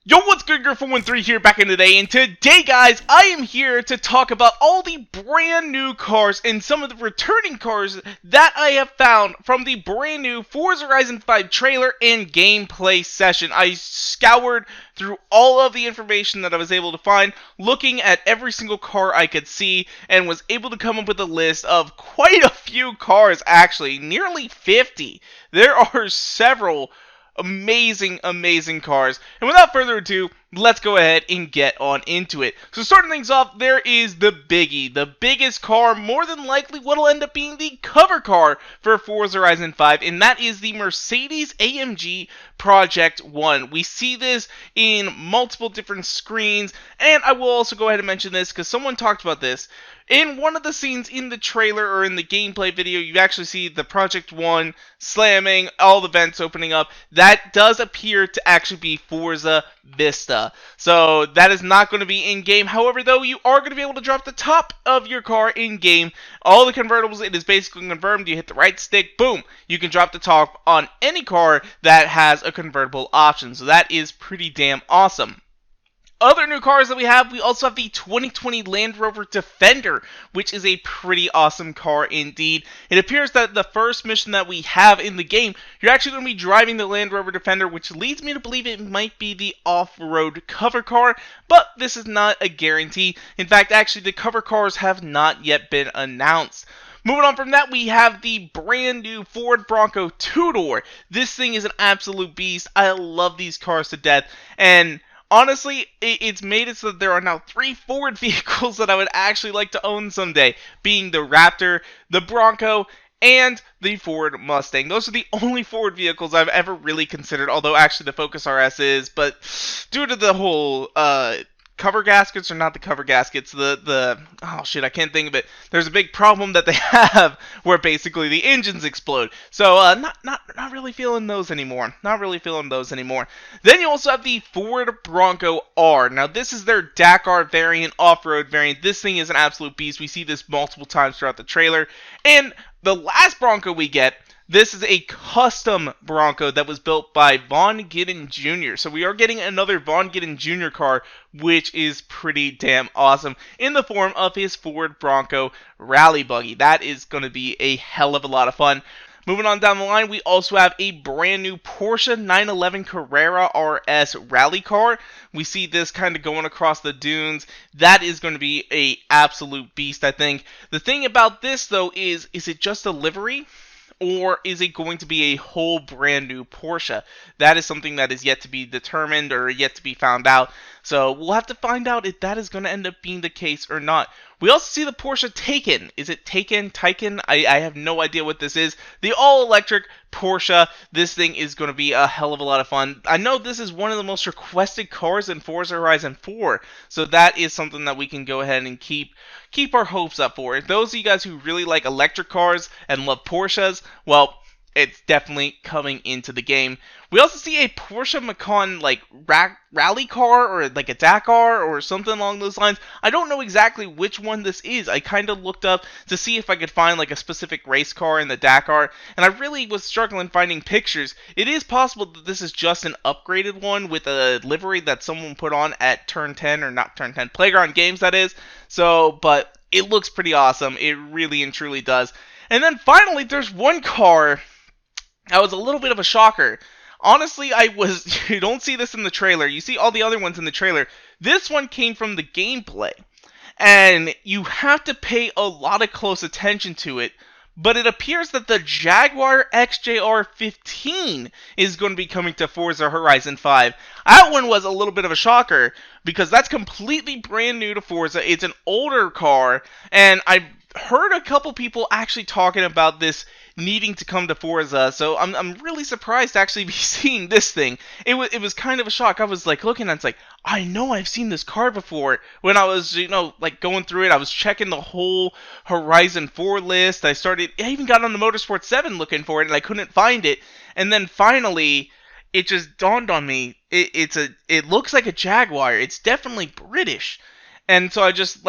Yo, what's good, Girl413 here back in the day, and today, guys, I am here to talk about all the brand new cars and some of the returning cars that I have found from the brand new Forza Horizon 5 trailer and gameplay session. I scoured through all of the information that I was able to find, looking at every single car I could see, and was able to come up with a list of quite a few cars, actually, nearly 50. There are several amazing cars. And without further ado, let's go ahead and get on into it. So starting things off, there is the biggie. The biggest car, more than likely what will end up being the cover car for Forza Horizon 5, and that is the Mercedes AMG Project One. We see this in multiple different screens, and I will also go ahead and mention this because someone talked about this. In one of the scenes in the trailer or in the gameplay video, you actually see the Project One slamming, all the vents opening up. That does appear to actually be Forza Vista. So that is not going to be in-game. However, though, you are going to be able to drop the top of your car in-game. All the convertibles, it is basically confirmed. You hit the right stick, boom, you can drop the top on any car that has a convertible option. So that is pretty damn awesome. Other new cars that we also have the 2020 Land Rover Defender, which is a pretty awesome car indeed. It appears that the first mission that we have in the game, you're actually going to be driving the Land Rover Defender, which leads me to believe it might be the off-road cover car, but this is not a guarantee. In fact, actually, the cover cars have not yet been announced. Moving on from that, we have the brand new Ford Bronco 2-door. This thing is an absolute beast. I love these cars to death, and honestly, it's made it so that there are now 3 Ford vehicles that I would actually like to own someday, being the Raptor, the Bronco, and the Ford Mustang. Those are the only Ford vehicles I've ever really considered, although actually the Focus RS is, but due to the whole cover gaskets, or not the cover gaskets, oh shit, I can't think of it. There's a big problem that they have where basically the engines explode. So not really feeling those anymore. Not really feeling those anymore. Then you also have the Ford Bronco R. Now this is their Dakar variant, off-road variant. This thing is an absolute beast. We see this multiple times throughout the trailer. And the last Bronco we get, this is a custom Bronco that was built by Von Gitten Jr. So we are getting another Von Gitten Jr. car, which is pretty damn awesome, in the form of his Ford Bronco Rally Buggy. That is going to be a hell of a lot of fun. Moving on down the line, we also have a brand new Porsche 911 Carrera RS rally car. We see this kind of going across the dunes. That is going to be a absolute beast, I think. The thing about this, though, is it just a livery? Or is it going to be a whole brand new Porsche? That is something that is yet to be determined or yet to be found out. So we'll have to find out if that is going to end up being the case or not. We also see the Porsche Taycan. Is it Taycan? I have no idea what this is. The all-electric Porsche. This thing is going to be a hell of a lot of fun. I know this is one of the most requested cars in Forza Horizon 4. So that is something that we can go ahead and keep our hopes up for. Those of you guys who really like electric cars and love Porsches, well, it's definitely coming into the game. We also see a Porsche Macan like rally car, or like a Dakar or something along those lines. I don't know exactly which one this is. I kind of looked up to see if I could find like a specific race car in the Dakar, and I really was struggling finding pictures. It is possible that this is just an upgraded one with a livery that someone put on at Turn 10, or not Turn 10, Playground Games, that is. So, but it looks pretty awesome. It really and truly does. And then finally, there's one car that was a little bit of a shocker. Honestly, you don't see this in the trailer. You see all the other ones in the trailer. This one came from the gameplay. And you have to pay a lot of close attention to it. But it appears that the Jaguar XJR15 is going to be coming to Forza Horizon 5. That one was a little bit of a shocker, because that's completely brand new to Forza. It's an older car, and I've heard a couple people actually talking about this needing to come to Forza, so I'm really surprised to actually be seeing this thing. It was kind of a shock. I was like looking, and it's like, I know I've seen this car before. When I was, like going through it, I was checking the whole Horizon 4 list. I even got on the Motorsport 7 looking for it, and I couldn't find it. And then finally, it just dawned on me. It looks like a Jaguar. It's definitely British. And so I just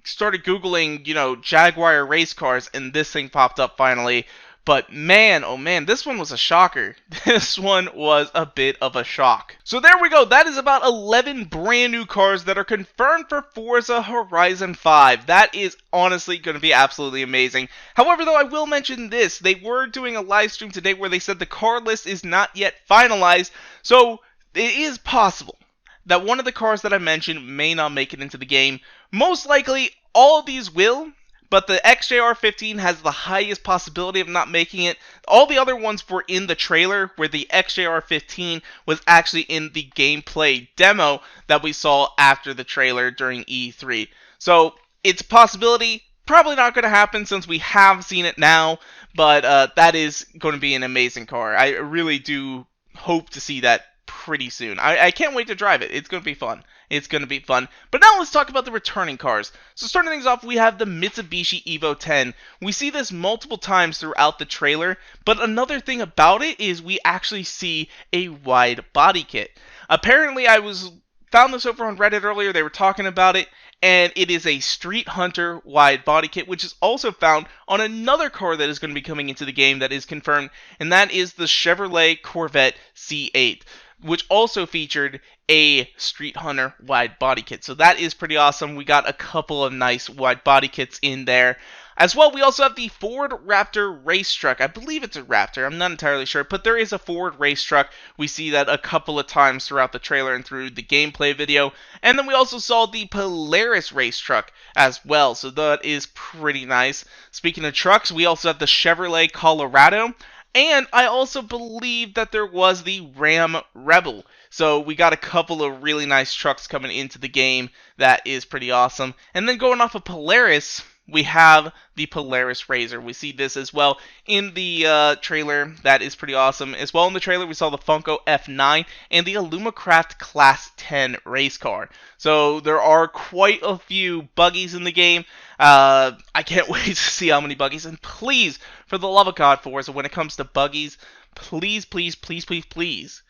started Googling, Jaguar race cars, and this thing popped up finally. But man, oh man, this one was a shocker. This one was a bit of a shock. So there we go. That is about 11 brand new cars that are confirmed for Forza Horizon 5. That is honestly going to be absolutely amazing. However, though, I will mention this. They were doing a live stream today where they said the car list is not yet finalized. So it is possible that one of the cars that I mentioned may not make it into the game. Most likely, all of these will. But the XJR15 has the highest possibility of not making it. All the other ones were in the trailer, where the XJR15 was actually in the gameplay demo that we saw after the trailer during E3. So it's a possibility. Probably not going to happen since we have seen it now. But that is going to be an amazing car. I really do hope to see that pretty soon. I can't wait to drive it. It's going to be fun. It's going to be fun. But now let's talk about the returning cars. So starting things off, we have the Mitsubishi Evo 10. We see this multiple times throughout the trailer, but another thing about it is we actually see a wide body kit. Apparently, found this over on Reddit earlier. They were talking about it, and it is a Street Hunter wide body kit, which is also found on another car that is going to be coming into the game that is confirmed, and that is the Chevrolet Corvette C8, which also featured a Street Hunter wide body kit. So that is pretty awesome. We got a couple of nice wide body kits in there. As well, we also have the Ford Raptor race truck. I believe it's a Raptor. I'm not entirely sure, but there is a Ford race truck. We see that a couple of times throughout the trailer and through the gameplay video. And then we also saw the Polaris race truck as well. So that is pretty nice. Speaking of trucks, we also have the Chevrolet Colorado. And I also believe that there was the Ram Rebel. So we got a couple of really nice trucks coming into the game. That is pretty awesome. And then going off of Polaris, we have the Polaris Razor. We see this as well in the trailer. That is pretty awesome. As well in the trailer, we saw the Funko F9 and the Alumacraft Class 10 race car. So there are quite a few buggies in the game. I can't wait to see how many buggies. And please, for the love of God, Forza, when it comes to buggies, please, please, please, please, please,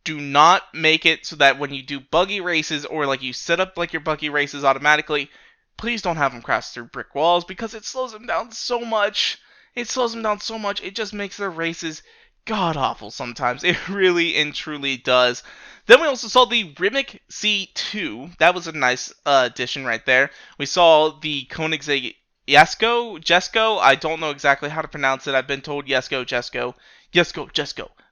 do not make it so that when you do buggy races or like you set up like your buggy races automatically, please don't have them crash through brick walls, because it slows them down so much. It slows them down so much. It just makes their races god-awful sometimes. It really and truly does. Then we also saw the Rimac C2. That was a nice addition right there. We saw the Koenigsegg Jesko. I don't know exactly how to pronounce it. I've been told Jesko.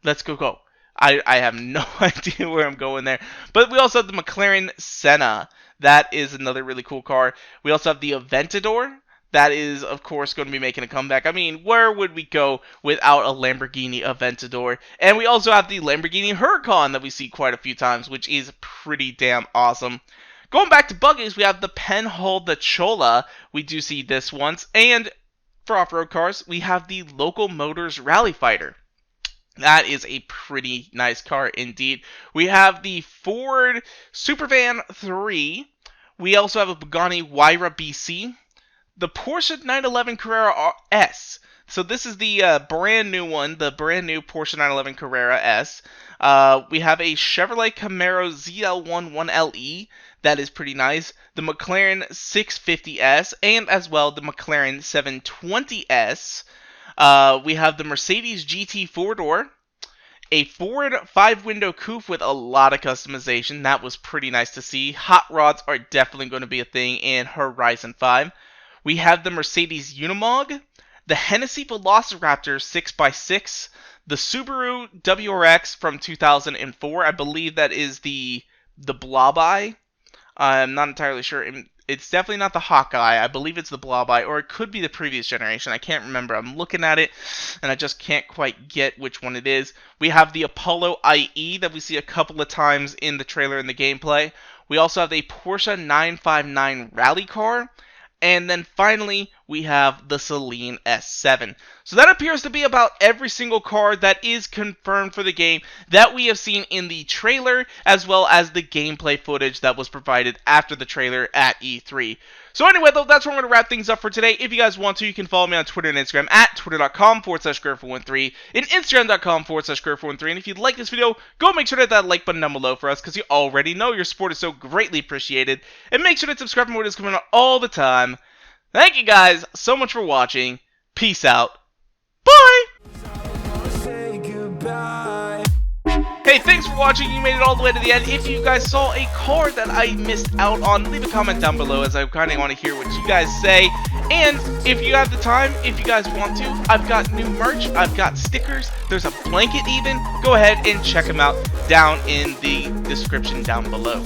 Let's go. I have no idea where I'm going there. But we also have the McLaren Senna. That is another really cool car. We also have the Aventador. That is, of course, going to be making a comeback. I mean, where would we go without a Lamborghini Aventador? And we also have the Lamborghini Huracan that we see quite a few times, which is pretty damn awesome. Going back to buggies, we have the Penhold Chola. We do see this once. And for off-road cars, we have the Local Motors Rally Fighter. That is a pretty nice car indeed. We have the Ford Supervan 3. We also have a Pagani Huayra BC. The Porsche 911 Carrera S. So this is the brand new one, the brand new Porsche 911 Carrera S. We have a Chevrolet Camaro ZL1 1LE. That is pretty nice. The McLaren 650S and as well the McLaren 720S. We have the Mercedes GT 4-door, a Ford 5-window coupe with a lot of customization. That was pretty nice to see. Hot rods are definitely going to be a thing in Horizon 5. We have the Mercedes Unimog, the Hennessy Velociraptor 6x6, the Subaru Wrx from 2004. I believe that is the Blob Eye. I'm not entirely sure. It's definitely not the Hawkeye. I believe it's the Blob Eye, or it could be the previous generation. I can't remember. I'm looking at it, and I just can't quite get which one it is. We have the Apollo IE that we see a couple of times in the trailer and the gameplay. We also have a Porsche 959 rally car. And then finally, we have the Celine S7. So that appears to be about every single car that is confirmed for the game that we have seen in the trailer, as well as the gameplay footage that was provided after the trailer at E3. So anyway, though, that's where I'm going to wrap things up for today. If you guys want to, you can follow me on Twitter and Instagram at twitter.com/Griff413 and Instagram.com/Griff413. And if you like this video, go make sure to hit that like button down below for us, because you already know your support is so greatly appreciated. And make sure to subscribe for more videos coming out all the time. Thank you guys so much for watching. Peace out. Bye! Say goodbye. Hey, thanks for watching. You made it all the way to the end. If you guys saw a car that I missed out on, leave a comment down below, as I kind of want to hear what you guys say. And if you have the time, if you guys want to, I've got new merch, I've got stickers, there's a blanket even. Go ahead and check them out down in the description down below.